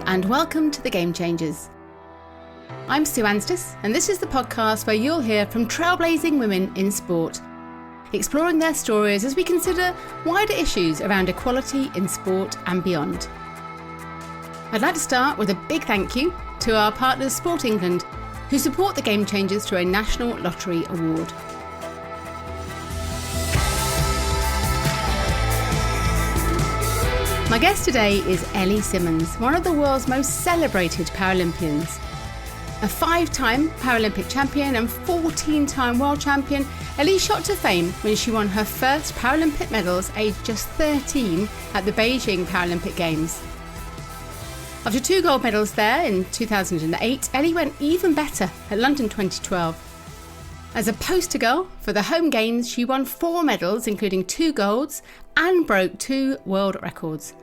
and welcome to the Game Changers. I'm Sue Anstis, and this is the podcast where you'll hear from trailblazing women in sport, exploring their stories as we consider wider issues around equality in sport and beyond. I'd like to start with a big thank you to our partners Sport England, who support the Game Changers through a National Lottery Award. My guest today is Ellie Simmonds, one of the world's most celebrated Paralympians. A 5-time Paralympic Champion and 14-time World Champion, Ellie shot to fame when she won her first Paralympic medals aged just 13 at the Beijing Paralympic Games. After 2 gold medals there in 2008, Ellie went even better at London 2012. As a poster girl for the home games, she won 4 medals, including 2 golds, and broke 2 world records.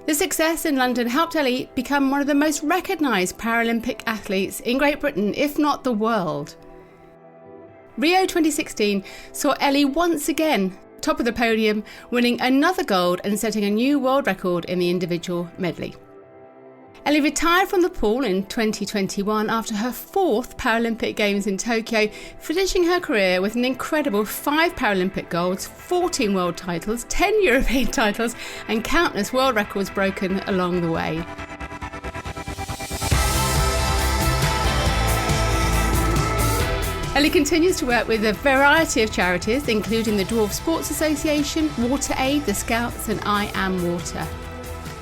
The success in London helped Ellie become one of the most recognised Paralympic athletes in Great Britain, if not the world. Rio 2016 saw Ellie once again top of the podium, winning another gold and setting a new world record in the individual medley. Ellie retired from the pool in 2021 after her 4th Paralympic Games in Tokyo, finishing her career with an incredible 5 Paralympic golds, 14 world titles, 10 European titles, and countless world records broken along the way. Ellie continues to work with a variety of charities, including the Dwarf Sports Association, Water Aid, the Scouts, and I Am Water.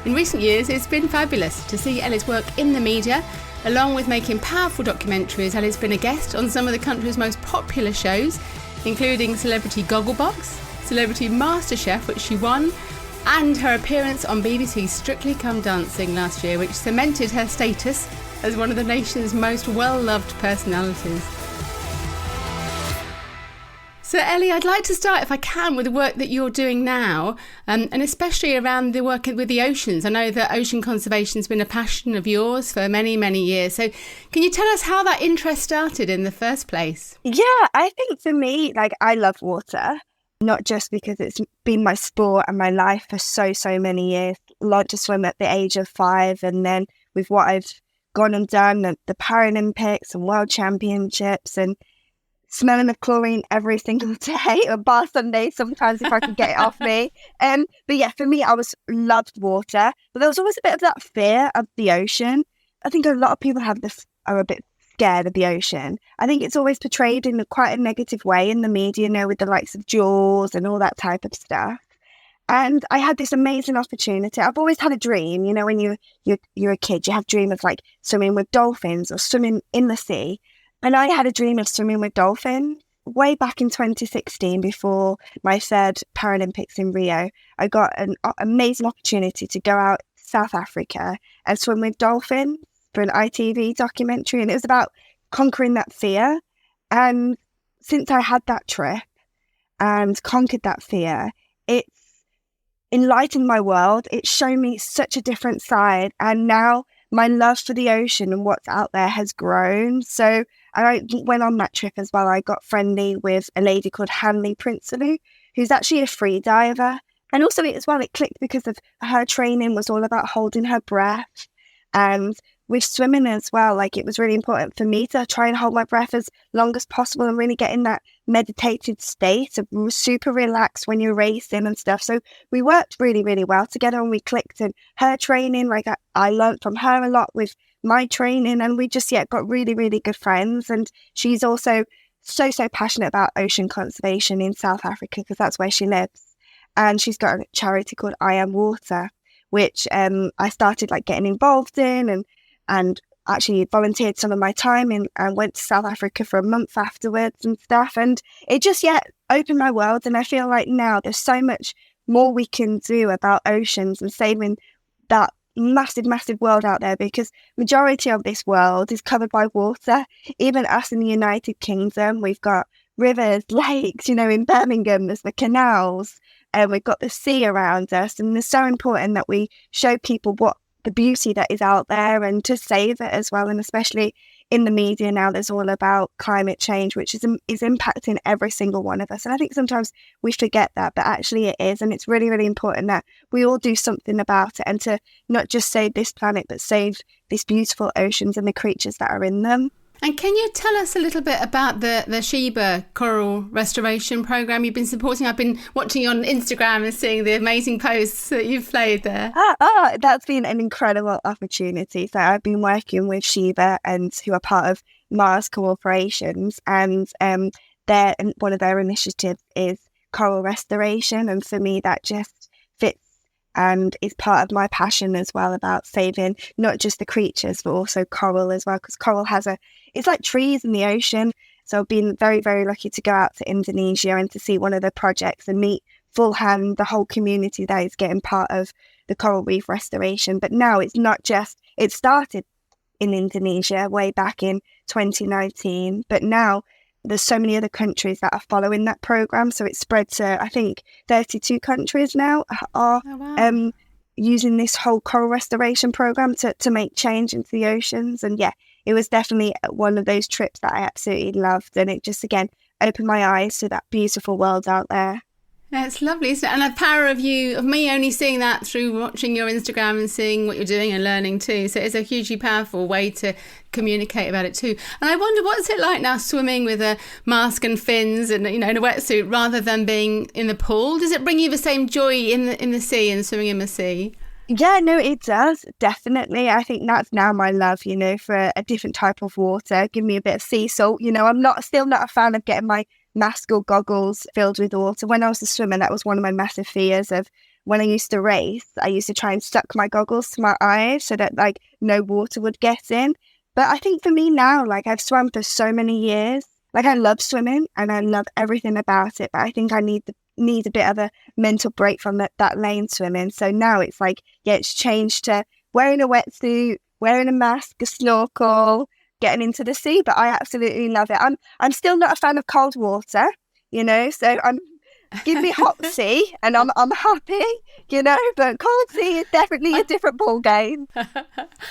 In recent years, it's been fabulous to see Ellie's work in the media. Along with making powerful documentaries, Ellie's been a guest on some of the country's most popular shows, including Celebrity Gogglebox, Celebrity MasterChef, which she won, and her appearance on BBC's Strictly Come Dancing last year, which cemented her status as one of the nation's most well-loved personalities. So Ellie, I'd like to start, if I can, with the work that you're doing now, and especially around the work with the oceans. I know that ocean conservation has been a passion of yours for many, many years. So can you tell us how that interest started in the first place? Yeah, I think for me, I love water, not just because it's been my sport and my life for so many years. Learned to swim at the age of 5, and then with what I've gone and done at the Paralympics and World Championships, and smelling of chlorine every single day, or bar Sunday sometimes if I could get it off me. But yeah, for me, I loved water, but there was always a bit of that fear of the ocean. I think a lot of people are a bit scared of the ocean. I think it's always portrayed in quite a negative way in the media, with the likes of Jaws and all that type of stuff. And I had this amazing opportunity. I've always had a dream, when you're a kid, you have a dream of swimming with dolphins or swimming in the sea. And I had a dream of swimming with dolphins way back in 2016, before my 3rd Paralympics in Rio. I got an amazing opportunity to go out to South Africa and swim with dolphins for an ITV documentary. And it was about conquering that fear. And since I had that trip and conquered that fear, it's enlightened my world. It's shown me such a different side. And now my love for the ocean and what's out there has grown. So I went on that trip as well. I got friendly with a lady called Hanley Prinsloo, who's actually a free diver. And also it clicked because of her training was all about holding her breath. And with swimming as well, it was really important for me to try and hold my breath as long as possible and really get in that meditated state of super relaxed when you're racing and stuff. So we worked really, really well together, and we clicked. And her training, I learned from her a lot with my training, and we just got really, really good friends. And she's also so passionate about ocean conservation in South Africa, because that's where she lives. And she's got a charity called I Am Water, which I started getting involved in, and actually volunteered some of my time in, and went to South Africa for a month afterwards and stuff. And it just opened my world. And I feel like now there's so much more we can do about oceans and saving that massive world out there, because majority of this world is covered by water. Even us in the United Kingdom, we've got rivers, lakes, in Birmingham there's the canals, and we've got the sea around us. And it's so important that we show people what the beauty that is out there, and to save it as well. And especially in the media now, there's all about climate change, which is impacting every single one of us. And I think sometimes we forget that, but actually it is. And it's really, really important that we all do something about it, and to not just save this planet, but save these beautiful oceans and the creatures that are in them. And can you tell us a little bit about the Sheba Coral Restoration Programme you've been supporting? I've been watching you on Instagram and seeing the amazing posts that you've played there. That's been an incredible opportunity. So I've been working with Sheba, and who are part of Mars Corporations, and one of their initiatives is coral restoration. And for me, that just fits and is part of my passion as well, about saving not just the creatures, but also coral as well, because coral it's like trees in the ocean. So I've been very, very lucky to go out to Indonesia and to see one of the projects and meet full hand the whole community that is getting part of the coral reef restoration. But now it's not just, it started in Indonesia way back in 2019, but now there's so many other countries that are following that program. So it's spread to, I think, 32 countries now are using this whole coral restoration program to make change into the oceans. And yeah, it was definitely one of those trips that I absolutely loved. And it just, again, opened my eyes to that beautiful world out there. Yeah, it's lovely, isn't it? And the power of me only seeing that through watching your Instagram and seeing what you're doing and learning too. So it's a hugely powerful way to communicate about it too. And I wonder, what's it like now swimming with a mask and fins and, in a wetsuit rather than being in the pool? Does it bring you the same joy in the sea and swimming in the sea? Yeah, no, it does, definitely. I think that's now my love, for a different type of water. Give me a bit of sea salt. I'm still not a fan of getting my mask or goggles filled with water. When I was a swimmer, that was one of my massive fears. Of when I used to race, I used to try and suck my goggles to my eyes so that no water would get in. But I think for me now, I've swum for so many years. I love swimming and I love everything about it, but I think I need a bit of a mental break from that lane swimming. So now it's it's changed to wearing a wetsuit, wearing a mask, a snorkel, getting into the sea. But I absolutely love it. I'm still not a fan of cold water, so give me hot sea and I'm happy, but cold sea is definitely a different ball game.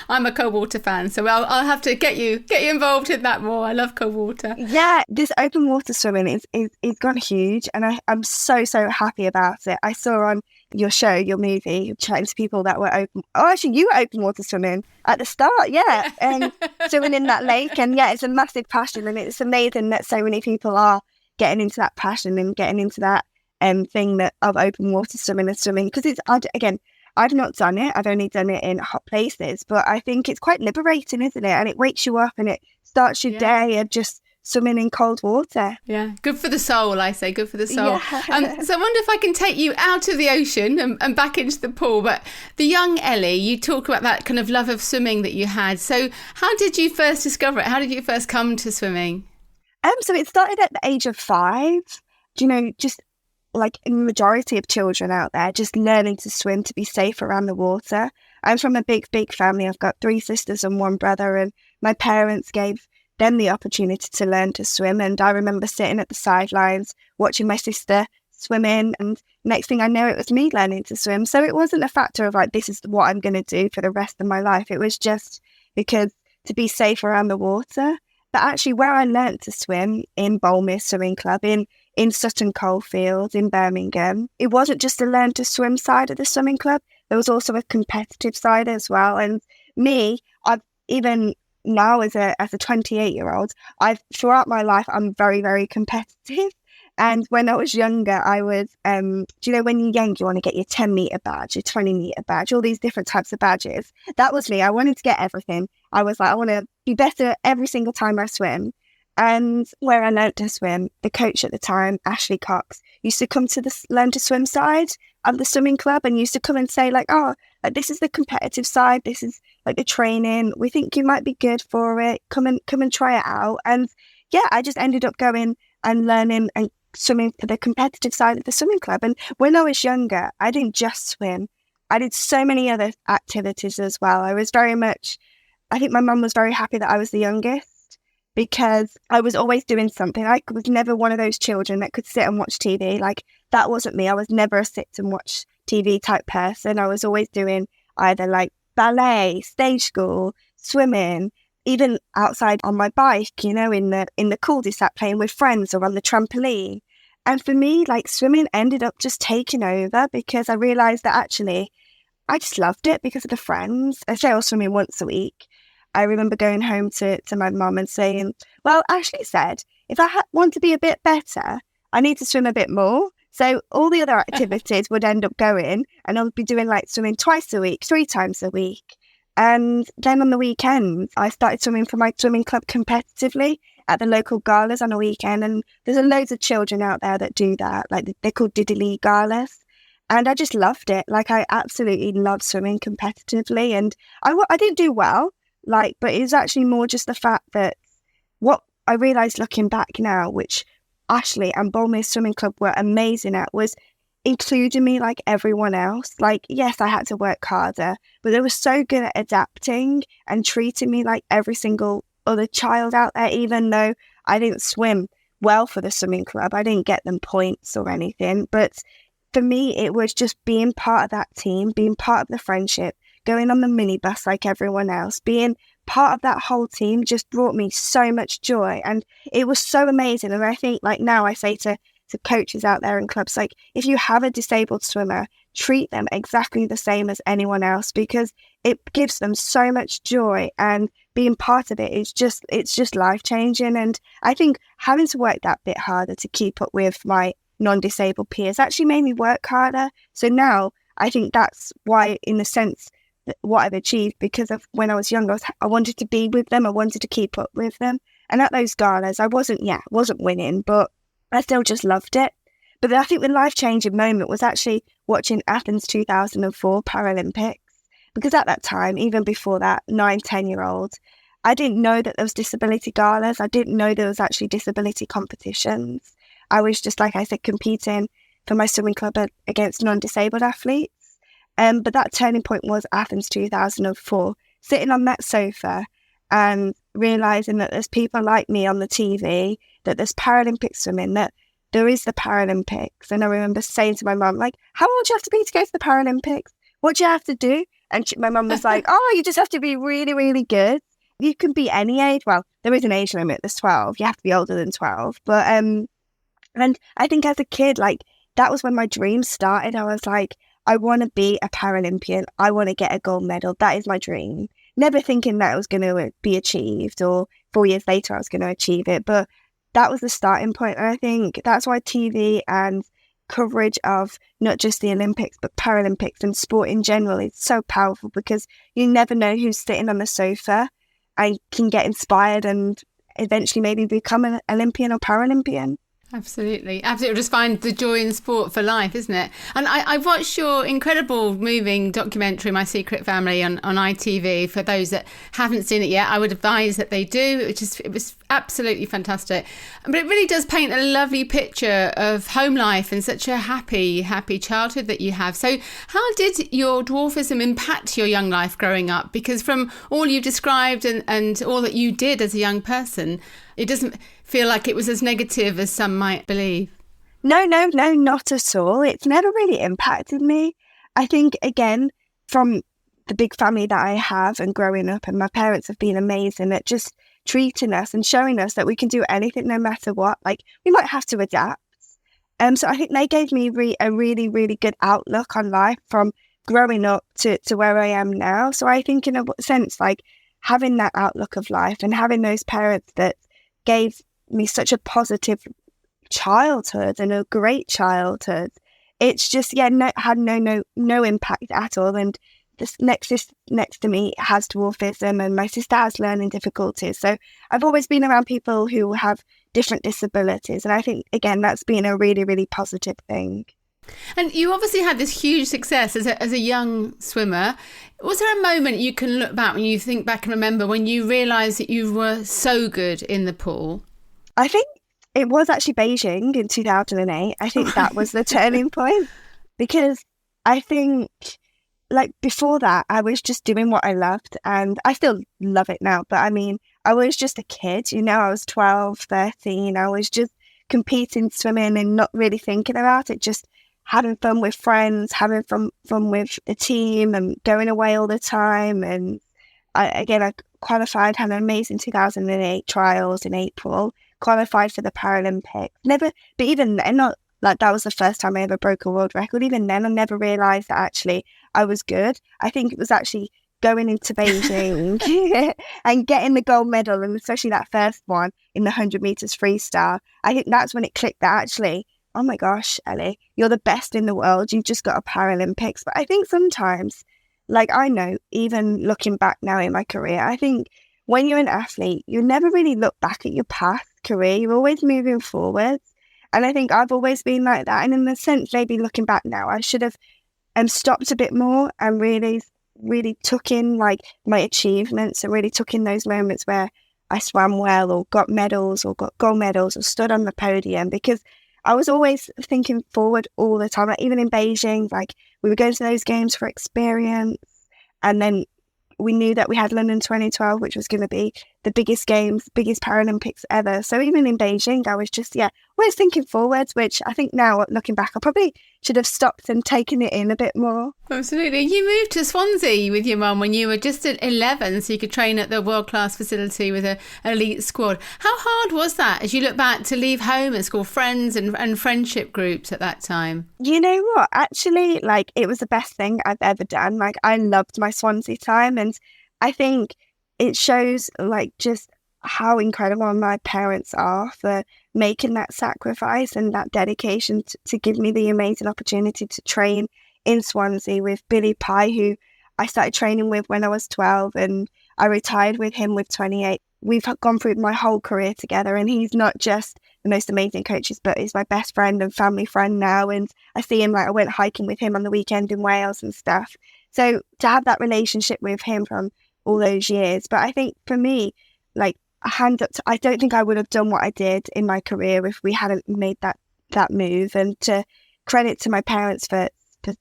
I'm a cold water fan, so I'll have to get you involved in that more. I love cold water. Yeah, this open water swimming is gone huge, and I'm so happy about it. I saw on your show, your movie, chatting to people that were open. Oh, actually, you were open water swimming at the start, yeah, and swimming in that lake, and yeah, it's a massive passion, and it's amazing that so many people are getting into that passion and getting into that thing of open water swimming and swimming, because I've not done it. I've only done it in hot places, but I think it's quite liberating, isn't it? And it wakes you up and it starts your day of just swimming in cold water. Yeah, good for the soul, I say, good for the soul. Yeah. So I wonder if I can take you out of the ocean and back into the pool. But the young Ellie, you talk about that kind of love of swimming that you had. So how did you first discover it? How did you first come to swimming? So it started at the age of 5. Just like a majority of children out there, just learning to swim, to be safe around the water. I'm from a big family. I've got 3 sisters and 1 brother, and my parents gave them the opportunity to learn to swim. And I remember sitting at the sidelines watching my sister swimming, and next thing I know, it was me learning to swim. So it wasn't a factor of this is what I'm going to do for the rest of my life. It was just because to be safe around the water. But actually, where I learnt to swim, in Bolmere Swimming Club, in Sutton Coldfield, in Birmingham, it wasn't just the learn to swim side of the swimming club. There was also a competitive side as well. And me, I've even now as a 28-year-old, throughout my life, I'm very, very competitive. And when I was younger, I was, when you're young, you want to get your 10-metre badge, your 20-metre badge, all these different types of badges. That was me. I wanted to get everything. I was I want to be better every single time I swim. And where I learned to swim, the coach at the time, Ashley Cox, used to come to the learn to swim side of the swimming club and used to come and say this is the competitive side. This is the training. We think you might be good for it. Come and try it out. And yeah, I just ended up going and learning and swimming for the competitive side of the swimming club. And when I was younger, I didn't just swim. I did so many other activities as well. I think my mum was very happy that I was the youngest, because I was always doing something. I was never one of those children that could sit and watch TV. That wasn't me. I was never a sit and watch TV type person. I was always doing either ballet, stage school, swimming, even outside on my bike, in the cul-de-sac playing with friends or on the trampoline. And for me, like, swimming ended up just taking over because I realised that actually I just loved it because of the friends. I say I was swimming once a week. I remember going home to my mum and saying, well, Ashley said, if I want to be a bit better, I need to swim a bit more. So all the other activities would end up going, and I'll be doing like swimming twice a week, 3 times a week. And then on the weekends, I started swimming for my swimming club competitively at the local galas on a weekend. And there's loads of children out there that do that. Like, they're called Diddley galas. And I just loved it. Like, I absolutely loved swimming competitively. And I didn't do well, but it was actually more just the fact that what I realised looking back now, which Ashley and Bolmere Swimming Club were amazing at, was including me like everyone else. Like, yes, I had to work harder, but they were so good at adapting and treating me like every single other child out there, even though I didn't swim well for the swimming club. I didn't get them points or anything. But for me, it was just being part of that team, being part of the friendship, going on the minibus like everyone else, being part of that whole team just brought me so much joy. And it was so amazing. And I think, like, now I say to coaches out there in clubs, like, if you have a disabled swimmer, treat them exactly the same as anyone else, because it gives them so much joy, and being part of it is it's just life-changing. And I think having to work that bit harder to keep up with my non-disabled peers actually made me work harder. So now I think that's why, in the sense, what I've achieved, because of when I was younger, I wanted to be with them, I wanted to keep up with them. And at those galas, I wasn't winning, but I still just loved it. But I think the life-changing moment was actually watching Athens 2004 Paralympics, because at that time, even before that, 9-10-year-old, I didn't know that there was disability galas. I didn't know there was actually disability competitions. I was just, like I said, competing for my swimming club against non-disabled athletes. But that turning point was Athens 2004, sitting on that sofa and realising that there's people like me on the TV, that there's Paralympic swimming, that there is the Paralympics. And I remember saying to my mum, like, how old do you have to be to go to the Paralympics? What do you have to do? And my mum was like, oh, you just have to be really, really good. You can be any age. Well, there is an age limit, there's 12. You have to be older than 12. But, and I think as a kid, like, that was when my dreams started. I was like, I want to be a Paralympian. I want to get a gold medal. That is my dream. Never thinking that it was going to be achieved, or 4 years later I was going to achieve it. But that was the starting point. And I think that's why TV and coverage of not just the Olympics, but Paralympics and sport in general is so powerful, because you never know who's sitting on the sofa and can get inspired and eventually maybe become an Olympian or Paralympian. Absolutely. Just find the joy in sport for life, isn't it? And I've watched your incredible, moving documentary, My Secret Family, on ITV. For those that haven't seen it yet, I would advise that they do. It was absolutely fantastic. But it really does paint a lovely picture of home life and such a happy childhood that you have. So how did your dwarfism impact your young life growing up? Because from all you've described and all that you did as a young person, it doesn't feel like it was as negative as some might believe. No, not at all. It's never really impacted me. I think, again, from the big family that I have and growing up, and my parents have been amazing at just treating us and showing us that we can do anything no matter what. Like, we might have to adapt. So I think they gave me a really, really good outlook on life from growing up to where I am now. So I think, in a sense, like, having that outlook of life and having those parents that gave me such a positive childhood and a great childhood, it's just had no impact at all. And this next to me has dwarfism, and my sister has learning difficulties. So I've always been around people who have different disabilities, and I think, again, that's been a really, really positive thing. And you obviously had this huge success as a young swimmer. Was there a moment you can look back, when you think back and remember, when you realised that you were so good in the pool? I think it was actually Beijing in 2008. I think that was the turning point, because I think, like, before that, I was just doing what I loved, and I still love it now. But I mean, I was just a kid, I was 12, 13. I was just competing, swimming, and not really thinking about it, just having fun with friends, having fun with the team, and going away all the time. And I qualified, had an amazing 2008 trials in April, qualified for the Paralympics. Never, but even then, not like that was the first time I ever broke a world record. Even then, I never realised that actually I was good. I think it was actually going into Beijing and getting the gold medal, and especially that first one in the 100 meters freestyle. I think that's when it clicked that actually, oh my gosh, Ellie, you're the best in the world. You've just got a Paralympics. But I think sometimes, like I know, even looking back now in my career, I think when you're an athlete, you never really look back at your past career. You're always moving forward. And I think I've always been like that. And in the sense, maybe looking back now, I should have stopped a bit more and really took in like my achievements and really took in those moments where I swam well or got medals or got gold medals or stood on the podium, because I was always thinking forward all the time. Like even in Beijing, like we were going to those games for experience, and then we knew that we had London 2012, which was going to be the biggest games, biggest Paralympics ever. So even in Beijing, I was just, always thinking forwards, which I think now, looking back, I probably should have stopped and taken it in a bit more. Absolutely. You moved to Swansea with your mum when you were just at 11, so you could train at the world-class facility with an elite squad. How hard was that, as you look back, to leave home and school friends and friendship groups at that time? You know what? Actually, like, it was the best thing I've ever done. Like, I loved my Swansea time, and I think it shows, like, just how incredible my parents are for making that sacrifice and that dedication to give me the amazing opportunity to train in Swansea with Billy Pye, who I started training with when I was 12 and I retired with him with 28. We've gone through my whole career together, and he's not just the most amazing coaches, but he's my best friend and family friend now. And I see him, like I went hiking with him on the weekend in Wales and stuff. So to have that relationship with him from all those years. But I think for me, like, a hand up to, I don't think I would have done what I did in my career if we hadn't made that move. And to credit to my parents for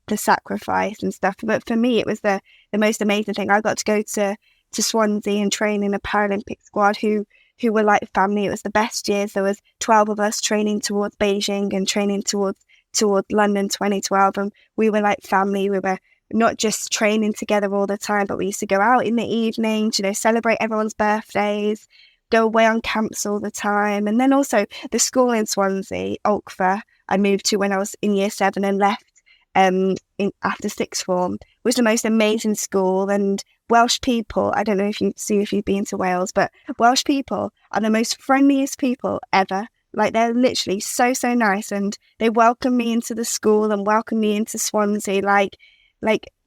the sacrifice and stuff. But for me, it was the most amazing thing. I got to go to Swansea and train in a Paralympic squad who were like family. It was the best years. There was 12 of us training towards Beijing and training towards London 2012. And we were like family. We were not just training together all the time, but we used to go out in the evenings, celebrate everyone's birthdays, go away on camps all the time. And then also the school in Swansea, Ulkfa, I moved to when I was in year 7 and left after sixth form, was the most amazing school. And Welsh people, I don't know if you've been to Wales, but Welsh people are the most friendliest people ever. Like, they're literally so nice, and they welcomed me into the school and welcomed me into Swansea like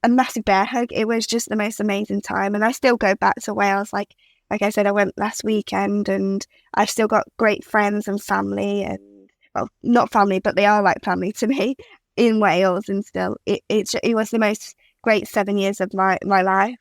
a massive bear hug. It was just the most amazing time. And I still go back to Wales. Like I said, I went last weekend, and I've still got great friends and family, and, well, not family, but they are like family to me in Wales. And still, it was the most great 7 years of my life.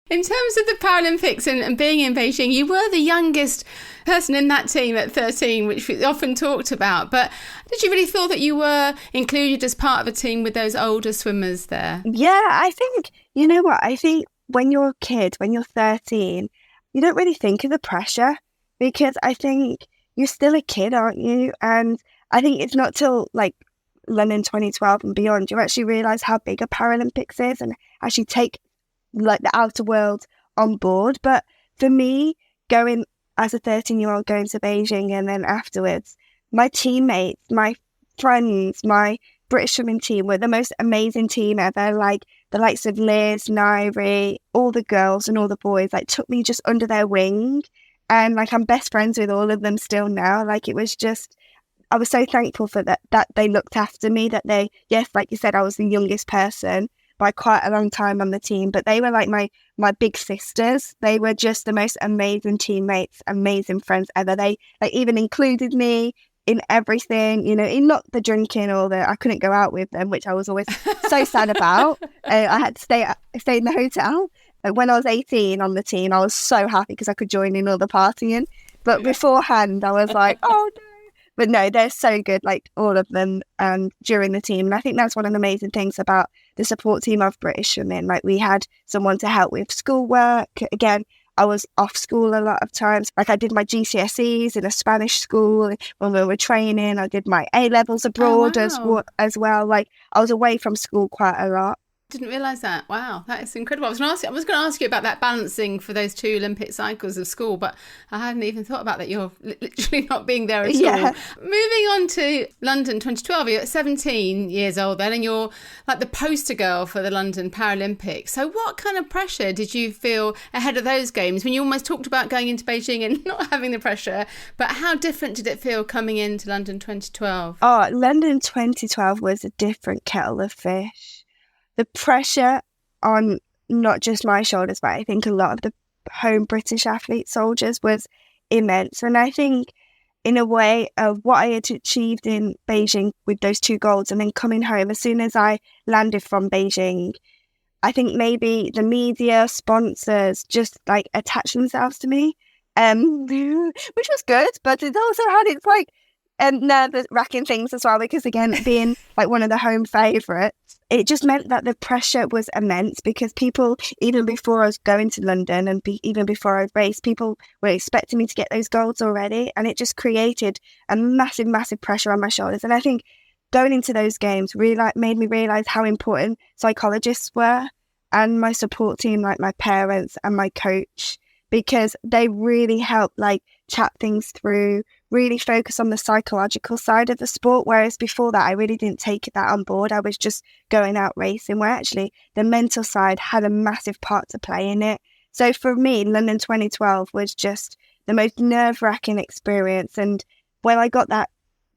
In terms of the Paralympics and being in Beijing, you were the youngest person in that team at 13, which we often talked about. But did you really feel that you were included as part of a team with those older swimmers there? Yeah, I think, you know what? I think when you're a kid, when you're 13, you don't really think of the pressure, because I think you're still a kid, aren't you? And I think it's not till like London 2012 and beyond you actually realise how big a Paralympics is and actually take like the outer world on board. But for me, going as a 13-year-old going to Beijing, and then afterwards, my teammates, my friends, my British swimming team were the most amazing team ever. Like the likes of Liz, Nairi, all the girls and all the boys, like, took me just under their wing, and like I'm best friends with all of them still now. Like, it was just, I was so thankful for that they looked after me, that they, yes, like you said, I was the youngest person by quite a long time on the team, but they were like my big sisters. They were just the most amazing teammates, amazing friends ever. They like even included me in everything, in not the drinking or I couldn't go out with them, which I was always so sad about. I had to stay in the hotel. When I was 18 on the team, I was so happy because I could join in all the partying. But beforehand, I was like, oh no. But no, they're so good, like all of them, during the team. And I think that's one of the amazing things about the support team of British Women. Like, we had someone to help with schoolwork. Again, I was off school a lot of times. Like, I did my GCSEs in a Spanish school when we were training. I did my A-levels abroad as well. Like, I was away from school quite a lot. Didn't realise that. Wow, that is incredible. I was going to ask you about that balancing for those 2 Olympic cycles of school, but I hadn't even thought about that. You're literally not being there at all. Moving on to London 2012, you're 17 years old then, and you're like the poster girl for the London Paralympics. So what kind of pressure did you feel ahead of those games when you almost talked about going into Beijing and not having the pressure? But how different did it feel coming into London 2012? Oh, London 2012 was a different kettle of fish. The pressure on not just my shoulders, but I think a lot of the home British athlete soldiers was immense. And I think in a way of what I had achieved in Beijing with those 2 golds and then coming home, as soon as I landed from Beijing, I think maybe the media, sponsors just like attached themselves to me, which was good, but it also had its like nerve-wracking things as well, because again, being like one of the home favourites, it just meant that the pressure was immense, because people, even before I was going to London and even before I raced, people were expecting me to get those golds already, and it just created a massive, massive pressure on my shoulders. And I think going into those games really made me realise how important psychologists were, and my support team, like my parents and my coach, because they really helped like chat things through, really focus on the psychological side of the sport. Whereas before that, I really didn't take that on board. I was just going out racing, where actually the mental side had a massive part to play in it. So for me, London 2012 was just the most nerve-wracking experience. And when I got that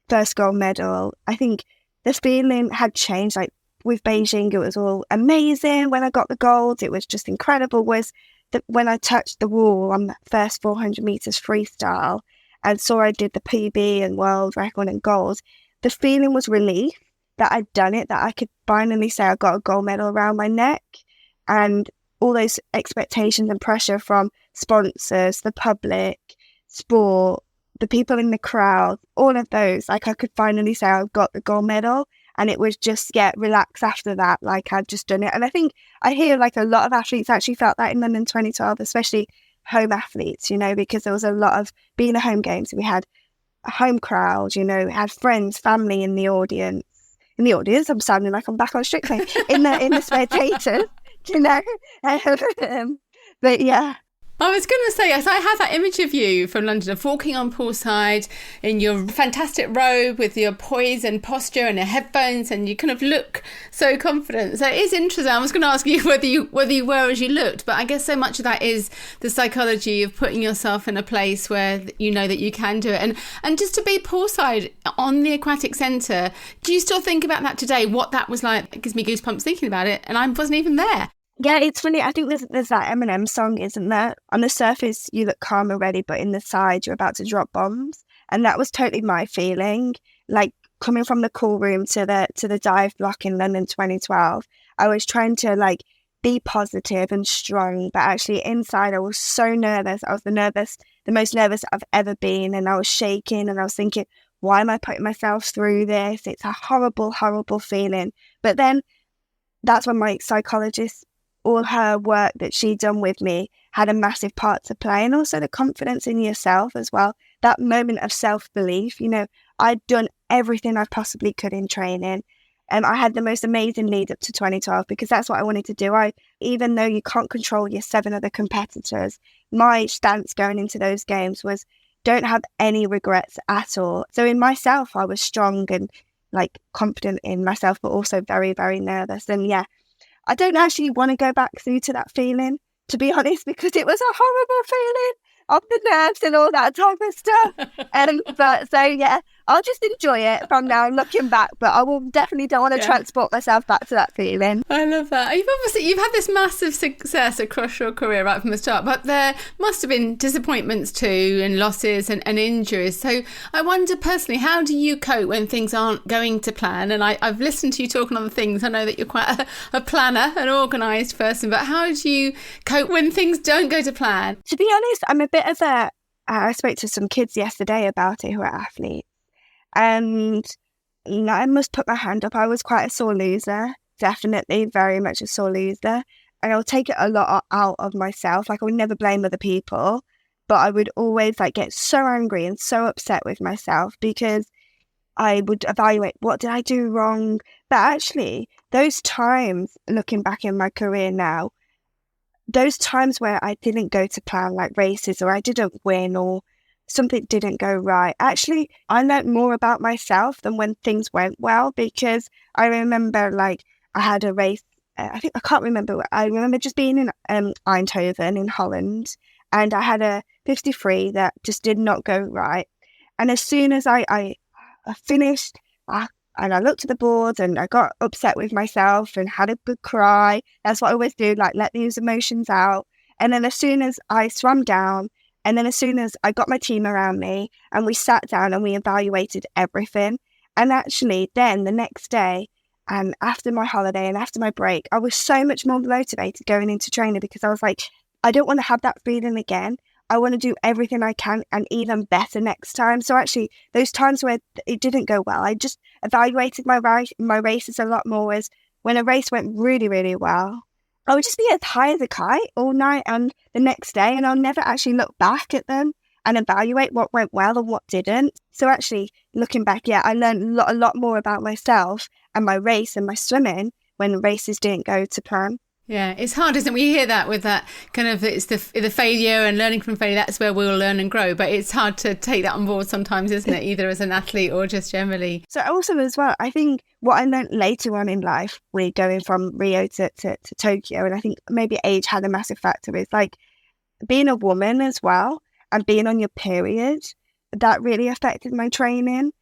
first gold medal, I think the feeling had changed. Like with Beijing, it was all amazing. When I got the gold, it was just incredible. Was that when I touched the wall on the first 400 meters freestyle and saw I did the PB and world record and gold, the feeling was relief that I'd done it, that I could finally say I got a gold medal around my neck. And all those expectations and pressure from sponsors, the public, sport, the people in the crowd, all of those, like I could finally say I got the gold medal. And it was just relax after that, like I'd just done it. And I think I hear like a lot of athletes actually felt that in London 2012, especially home athletes, you know, because there was a lot of being a home game. So we had a home crowd, you know, we had friends, family in the audience. In the audience, I'm sounding like I'm back on Strictly. in the spectators, you know. But yeah. I was going to say, yes, I have that image of you from London of walking on poolside in your fantastic robe with your poise and posture and your headphones, and you kind of look so confident. So it is interesting. I was going to ask you whether you were as you looked, but I guess so much of that is the psychology of putting yourself in a place where you know that you can do it. And just to be poolside on the aquatic centre, do you still think about that today, what that was like? It gives me goosebumps thinking about it, and I wasn't even there. Yeah, it's funny. I think there's that Eminem song, isn't there? On the surface, you look calm already, but in the side, you're about to drop bombs. And that was totally my feeling. Like coming from the cool room to the dive block in London 2012, I was trying to like be positive and strong, but actually inside, I was so nervous. I was the most nervous I've ever been, and I was shaking, and I was thinking, why am I putting myself through this? It's a horrible, horrible feeling. But then that's when my psychologist, all her work that she'd done with me had a massive part to play, and also the confidence in yourself as well. That moment of self-belief, you know, I'd done everything I possibly could in training, and I had the most amazing lead up to 2012 because that's what I wanted to do. Even though you can't control your 7 other competitors, my stance going into those games was don't have any regrets at all. So in myself, I was strong and like confident in myself, but also very, very nervous. And yeah, I don't actually want to go back through to that feeling, to be honest, because it was a horrible feeling of the nerves and all that type of stuff. But so yeah, I'll just enjoy it from now looking back, but I will definitely don't want to transport myself back to that feeling. I love that. You've had this massive success across your career right from the start, but there must have been disappointments too, and losses and injuries. So I wonder personally, how do you cope when things aren't going to plan? And I've listened to you talking on the things. I know that you're quite a planner, an organised person, but how do you cope when things don't go to plan? To be honest, I'm a bit of I spoke to some kids yesterday about it who are athletes. And I must put my hand up. I was quite a sore loser, definitely very much a sore loser. And I'll take it a lot out of myself. Like I would never blame other people, but I would always like get so angry and so upset with myself because I would evaluate what did I do wrong. But actually, those times, looking back in my career now, those times where I didn't go to plan, like races, or I didn't win, or something didn't go right, actually, I learned more about myself than when things went well, because I remember, like, I had a race, I can't remember, I remember just being in Eindhoven in Holland, and I had a 53 that just did not go right. And as soon as I finished, and I looked at the board and I got upset with myself and had a good cry. That's what I always do, like let these emotions out. And then as soon as I swam down, and then as soon as I got my team around me and we sat down and we evaluated everything. And actually then the next day and after my holiday and after my break, I was so much more motivated going into training, because I was like, I don't want to have that feeling again. I want to do everything I can and even better next time. So actually, those times where it didn't go well, I just evaluated my races a lot more. As when a race went really, really well, I would just be as high as a kite all night and the next day, and I'll never actually look back at them and evaluate what went well and what didn't. So actually, looking back, I learned a lot more about myself and my race and my swimming when races didn't go to plan. Yeah, it's hard, isn't it? We hear that with that kind of, it's the failure and learning from failure, that's where we'll learn and grow. But it's hard to take that on board sometimes, isn't it? Either as an athlete or just generally. So also as well, I think what I learned later on in life, we're going from Rio to Tokyo, and I think maybe age had a massive factor, is like being a woman as well and being on your period. That really affected my training.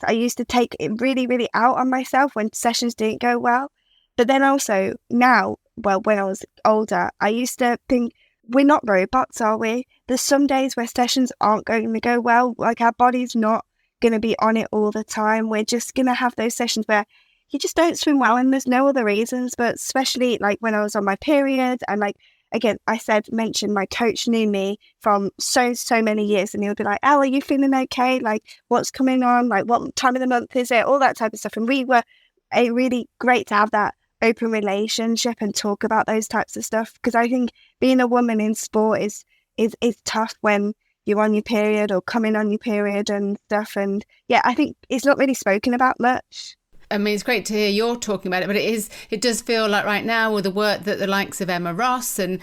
I used to take it really, really out on myself when sessions didn't go well. But then also now, well, when I was older, I used to think, we're not robots, are we? There's some days where sessions aren't going to go well. Like, our body's not going to be on it all the time. We're just going to have those sessions where you just don't swim well, and there's no other reasons. But especially like when I was on my period, and like, again, mentioned my coach knew me from so many years, and he would be like, "Elle, are you feeling okay? Like, what's coming on? Like, what time of the month is it?" All that type of stuff. And we were really great to have that open relationship and talk about those types of stuff, because I think being a woman in sport is tough when you're on your period or coming on your period and stuff. And I think it's not really spoken about much. I mean, it's great to hear you're talking about it, but it does feel like right now, with the work that the likes of Emma Ross and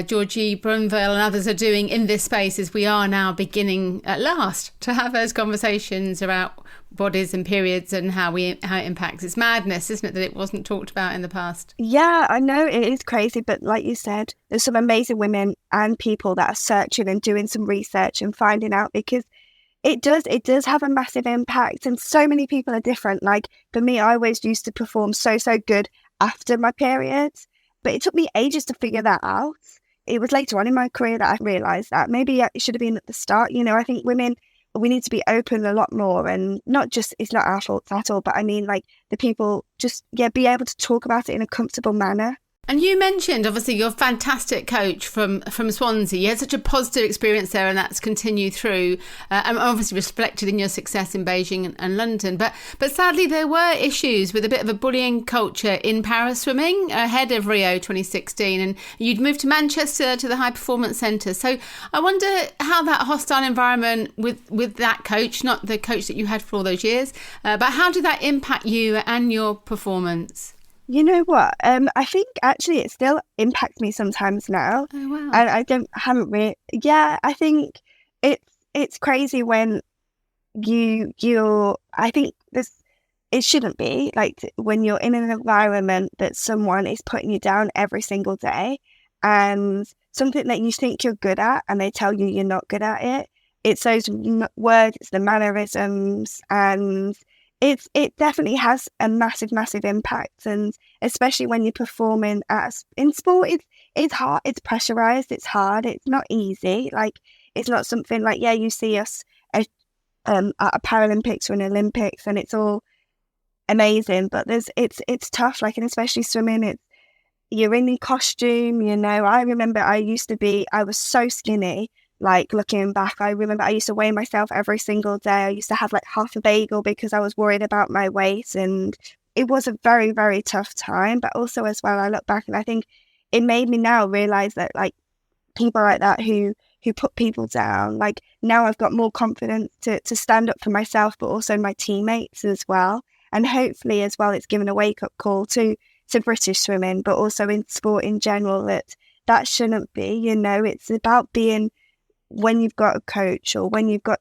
Georgie Brunville and others are doing in this space, is we are now beginning at last to have those conversations about bodies and periods and how it impacts. It's madness, isn't it, that it wasn't talked about in the past? Yeah, I know it is crazy, but like you said, there's some amazing women and people that are searching and doing some research and finding out, because it does have a massive impact, and so many people are different. Like for me, I always used to perform so good after my periods, but it took me ages to figure that out. It was later on in my career that I realised that maybe it should have been at the start. You know, I think women, we need to be open a lot more, and not just, it's not our fault at all, but I mean like the people just, be able to talk about it in a comfortable manner. And you mentioned, obviously, your fantastic coach from Swansea. You had such a positive experience there, and that's continued through, and obviously reflected in your success in Beijing and London. But sadly, there were issues with a bit of a bullying culture in para swimming ahead of Rio 2016, and you'd moved to Manchester to the High Performance Centre. So I wonder how that hostile environment with that coach, not the coach that you had for all those years, but how did that impact you and your performance? You know what? I think actually it still impacts me sometimes now. Oh wow! And haven't really. Yeah, I think it's crazy when you're. I think it shouldn't be like when you're in an environment that someone is putting you down every single day, and something that you think you're good at, and they tell you you're not good at it. It's those words, it's the mannerisms, and it definitely has a massive impact. And especially when you're performing in sport, it's hard, it's pressurized, it's hard, it's not easy. Like, it's not something like, you see us at a Paralympics or an Olympics and it's all amazing, but it's tough. Like, and especially swimming, you're in your costume, you know. I remember I was so skinny. Like, looking back, I remember I used to weigh myself every single day. I used to have like half a bagel because I was worried about my weight, and it was a very, very tough time. But also as well, I look back and I think it made me now realize that like people like that who put people down, like now I've got more confidence to stand up for myself, but also my teammates as well. And hopefully as well, it's given a wake-up call to British swimming, but also in sport in general, that shouldn't be, it's about being, when you've got a coach or when you've got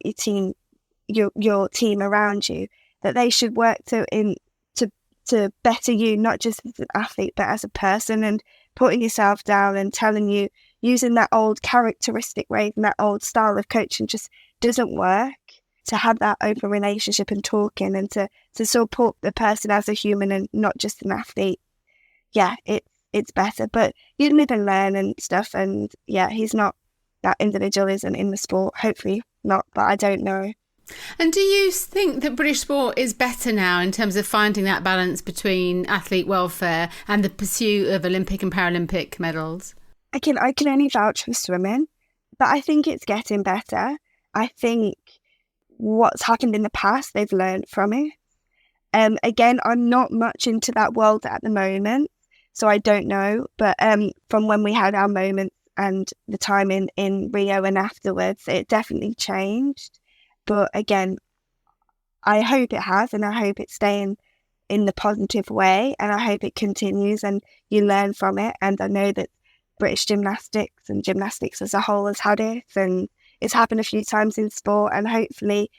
your team around you, that they should work to better you, not just as an athlete, but as a person, and putting yourself down and telling you, using that old characteristic way and that old style of coaching just doesn't work. To have that open relationship and talking, and to support the person as a human and not just an athlete. Yeah, it's better. But you live and learn and stuff. And yeah, that individual isn't in the sport. Hopefully not, but I don't know. And do you think that British sport is better now in terms of finding that balance between athlete welfare and the pursuit of Olympic and Paralympic medals? I can only vouch for swimming, but I think it's getting better. I think what's happened in the past, they've learned from it. Again, I'm not much into that world at the moment, so I don't know. But from when we had our moments and the time in Rio and afterwards, it definitely changed. But again, I hope it has, and I hope it's staying in the positive way, and I hope it continues and you learn from it. And I know that British gymnastics and gymnastics as a whole has had it, and it's happened a few times in sport, and hopefully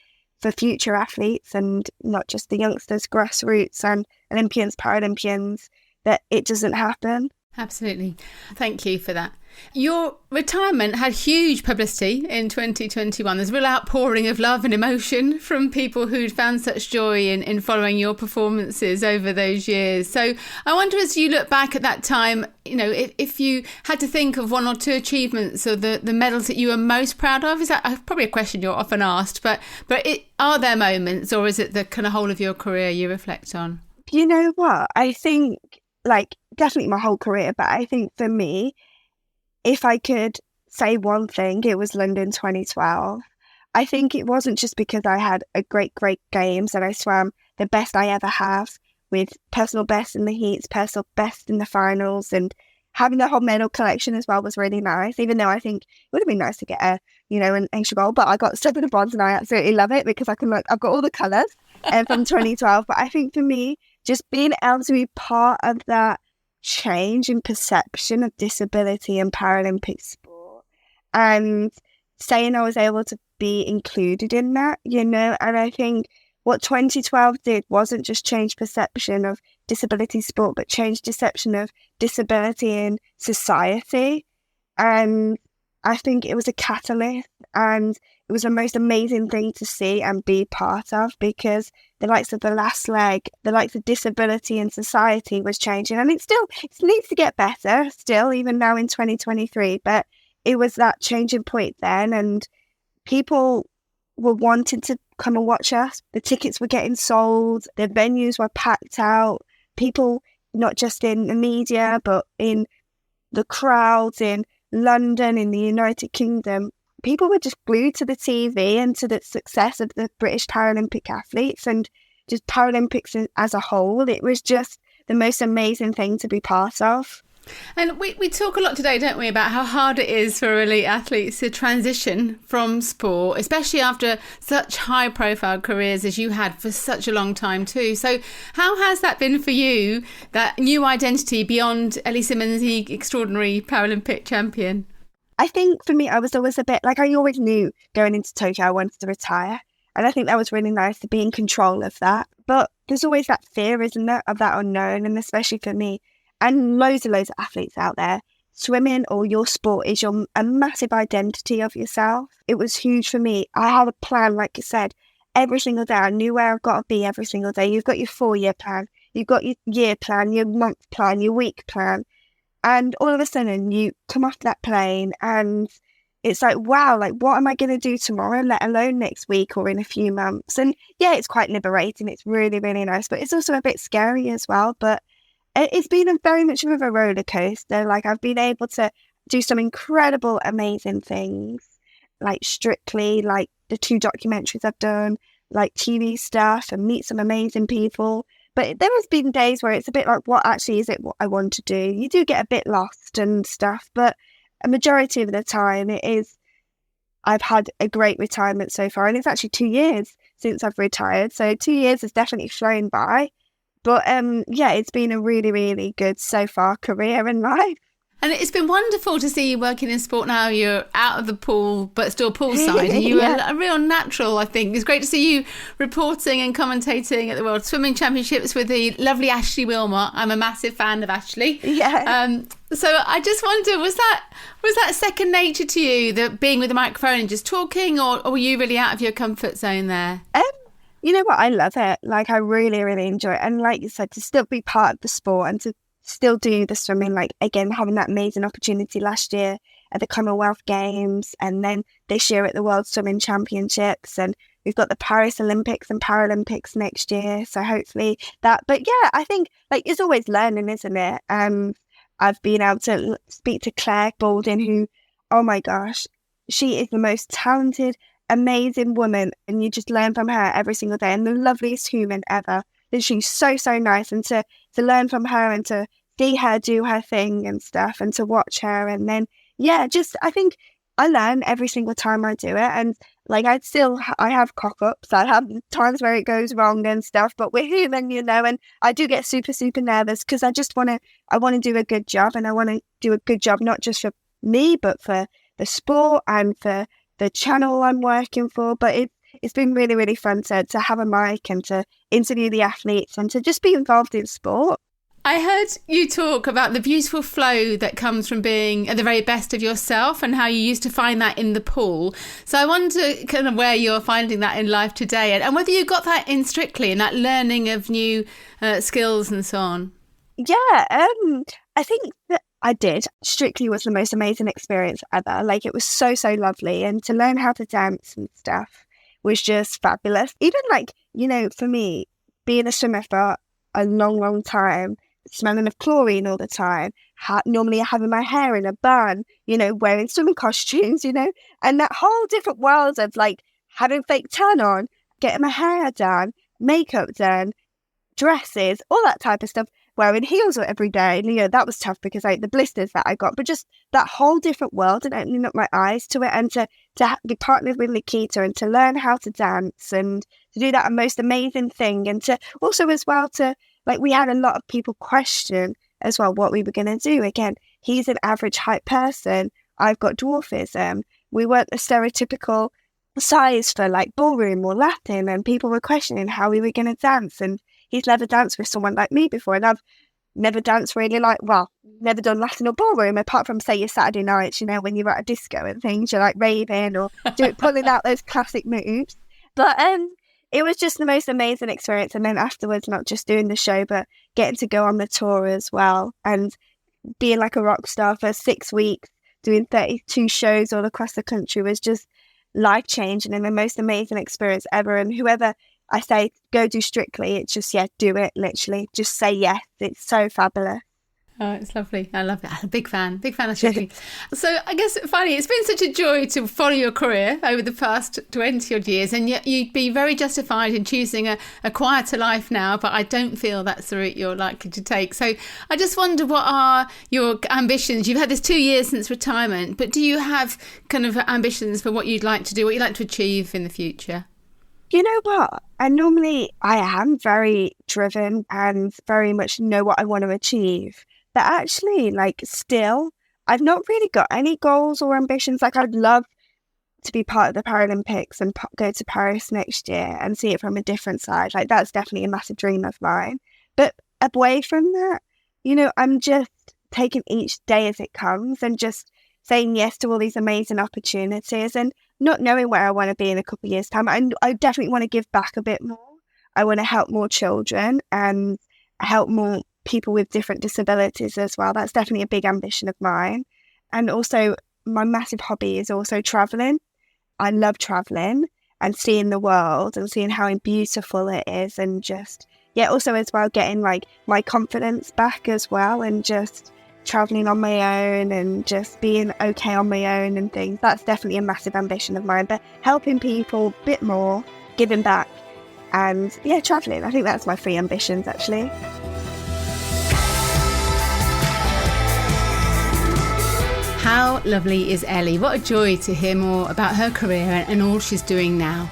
for future athletes and not just the youngsters, grassroots and Olympians, Paralympians, that it doesn't happen. Absolutely. Thank you for that. Your retirement had huge publicity in 2021. There's a real outpouring of love and emotion from people who'd found such joy in following your performances over those years. So I wonder, as you look back at that time, if you had to think of one or two achievements or the medals that you were most proud of, is that probably a question you're often asked, but are there moments, or is it the kind of whole of your career you reflect on? You know what? I think, definitely my whole career, but I think for me, if I could say one thing, it was London 2012. I think it wasn't just because I had a great games and I swam the best I ever have, with personal best in the heats, personal best in the finals, and having the whole medal collection as well was really nice, even though I think it would have been nice to get an extra gold, but I got 7 bronze and I absolutely love it because I've got all the colours from 2012. But I think for me, just being able to be part of that change in perception of disability in Paralympic sport, and saying I was able to be included in that, and I think what 2012 did wasn't just change perception of disability sport, but change perception of disability in society. And I think it was a catalyst, and it was the most amazing thing to see and be part of, because the likes of the last leg, the likes of disability in society was changing. And it needs to get better still, even now in 2023. But it was that changing point then, and people were wanting to come and watch us. The tickets were getting sold, the venues were packed out. People, not just in the media, but in the crowds in London, in the United Kingdom, people were just glued to the TV and to the success of the British Paralympic athletes and just Paralympics as a whole. It was just the most amazing thing to be part of. And we talk a lot today, don't we, about how hard it is for elite athletes to transition from sport, especially after such high profile careers as you had for such a long time too. So how has that been for you, that new identity beyond Ellie Simmonds, the extraordinary Paralympic champion? I think for me, I was always a bit I always knew going into Tokyo I wanted to retire. And I think that was really nice to be in control of that. But there's always that fear, isn't there, of that unknown. And especially for me, and loads of athletes out there, swimming or your sport is a massive identity of yourself. It was huge for me. I had a plan, like you said, every single day. I knew where I've got to be every single day. You've got your 4-year plan, you've got your year plan, your month plan, your week plan. And all of a sudden you come off that plane and it's wow, what am I going to do tomorrow, let alone next week or in a few months? And yeah, it's quite liberating. It's really, really nice, but it's also a bit scary as well. But it's been very much of a roller coaster. I've been able to do some incredible, amazing things, like Strictly, like the 2 documentaries I've done, like TV stuff, and meet some amazing people. But there has been days where it's a bit what actually is it what I want to do? You do get a bit lost and stuff, but a majority of the time it is, I've had a great retirement so far, and it's actually 2 years since I've retired. So 2 years has definitely flown by. But yeah, it's been a really, really good so far career in life. And it's been wonderful to see you working in sport now. You're out of the pool, but still poolside. And you are a real natural, I think. It's great to see you reporting and commentating at the World Swimming Championships with the lovely Ashley Wilmot. I'm a massive fan of Ashley. Yeah. So I just wonder, was that second nature to you, that being with the microphone and just talking, or were you really out of your comfort zone there? You know what? I love it. Like, I really, really enjoy it. And like you said, to still be part of the sport and to still do the swimming, like, again, having that amazing opportunity last year at the Commonwealth Games, and then this year at the World Swimming Championships, and we've got the Paris Olympics and Paralympics next year, so hopefully that. But yeah, I think, like, it's always learning, isn't it? I've been able to speak to Claire Baldwin, who, oh my gosh, she is the most talented, amazing woman, and you just learn from her every single day, and the loveliest human ever. And she's so nice, and to learn from her and to see her do her thing and stuff, and to watch her, and then I think I learn every single time I do it. And like, I have cock ups, I have times where it goes wrong and stuff, but we're human, and I do get super nervous because I want to do a good job, and I want to do a good job not just for me but for the sport and for the channel I'm working for. But it's been really, really fun to have a mic and to interview the athletes and to just be involved in sport. I heard you talk about the beautiful flow that comes from being at the very best of yourself, and how you used to find that in the pool. So I wonder kind of where you're finding that in life today, and whether you got that in Strictly, and that learning of new skills and so on. Yeah, I think that I did. Strictly was the most amazing experience ever. Like, it was so lovely, and to learn how to dance and stuff was just fabulous. Even like, for me, being a swimmer for a long time, smelling of chlorine all the time, normally having my hair in a bun, wearing swimming costumes, and that whole different world of like having fake tan on, getting my hair done, makeup done, dresses, all that type of stuff, wearing heels every day. And, that was tough because the blisters that I got, but just that whole different world and opening up my eyes to it, and to be partnered with Nikita and to learn how to dance and to do that most amazing thing. And to also as well we had a lot of people question as well what we were going to do. Again, he's an average height person. I've got dwarfism. We weren't the stereotypical size for like ballroom or Latin, and people were questioning how we were going to dance. And he's never danced with someone like me before, and I've never danced really never done Latin or ballroom, apart from say your Saturday nights, when you're at a disco and things, you're like raving or pulling out those classic moves. But it was just the most amazing experience. And then afterwards, not just doing the show, but getting to go on the tour as well, and being like a rock star for 6 weeks, doing 32 shows all across the country was just life-changing and the most amazing experience ever. And whoever I say go do Strictly, it's just, do it, literally. Just say yes. It's so fabulous. Oh, it's lovely. I love it. I'm a big fan of Strictly. So I guess finally, it's been such a joy to follow your career over the past 20 odd years, and yet you'd be very justified in choosing a quieter life now, but I don't feel that's the route you're likely to take. So I just wonder, what are your ambitions? You've had this 2 years since retirement, but do you have kind of ambitions for what you'd like to do, what you'd like to achieve in the future? You know what? I am very driven and very much know what I want to achieve. But actually, still, I've not really got any goals or ambitions. I'd love to be part of the Paralympics and go to Paris next year and see it from a different side. That's definitely a massive dream of mine. But away from that, I'm just taking each day as it comes and just saying yes to all these amazing opportunities, and not knowing where I want to be in a couple of years' time. I definitely want to give back a bit more. I want to help more children and help more people with different disabilities as well. That's definitely a big ambition of mine. And also, my massive hobby is also traveling. I love traveling and seeing the world and seeing how beautiful it is, and just also as well getting my confidence back as well, and just traveling on my own and just being okay on my own and things. That's definitely a massive ambition of mine. But helping people a bit more, giving back, and traveling. I think that's my 3 ambitions actually. How lovely is Ellie? What a joy to hear more about her career and all she's doing now.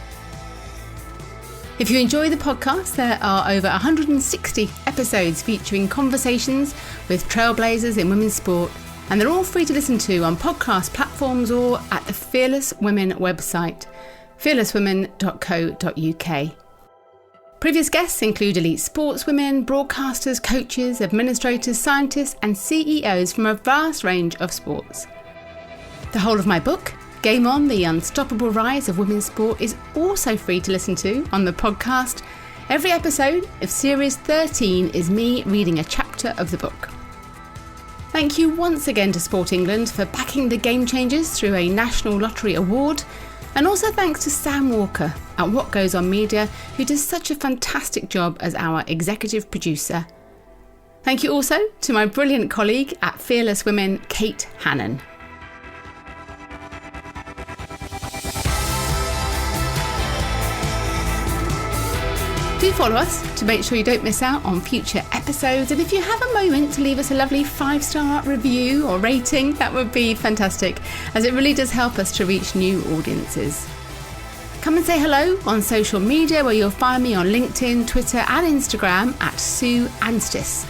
If you enjoy the podcast, there are over 160 episodes featuring conversations with trailblazers in women's sport, and they're all free to listen to on podcast platforms or at the Fearless Women website, fearlesswomen.co.uk. Previous guests include elite sportswomen, broadcasters, coaches, administrators, scientists and CEOs from a vast range of sports. The whole of my book, Game On, The Unstoppable Rise of Women's Sport, is also free to listen to on the podcast. Every episode of Series 13 is me reading a chapter of the book. Thank you once again to Sport England for backing the Game Changers through a National Lottery award, and also thanks to Sam Walker at What Goes On Media, who does such a fantastic job as our executive producer. Thank you also to my brilliant colleague at Fearless Women, Kate Hannon. Do follow us to make sure you don't miss out on future episodes, and if you have a moment to leave us a lovely 5-star review or rating, that would be fantastic, as it really does help us to reach new audiences. Come and say hello on social media, where you'll find me on LinkedIn, Twitter and Instagram at Sue Anstis.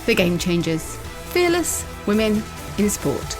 The Game Changers, fearless women in sport.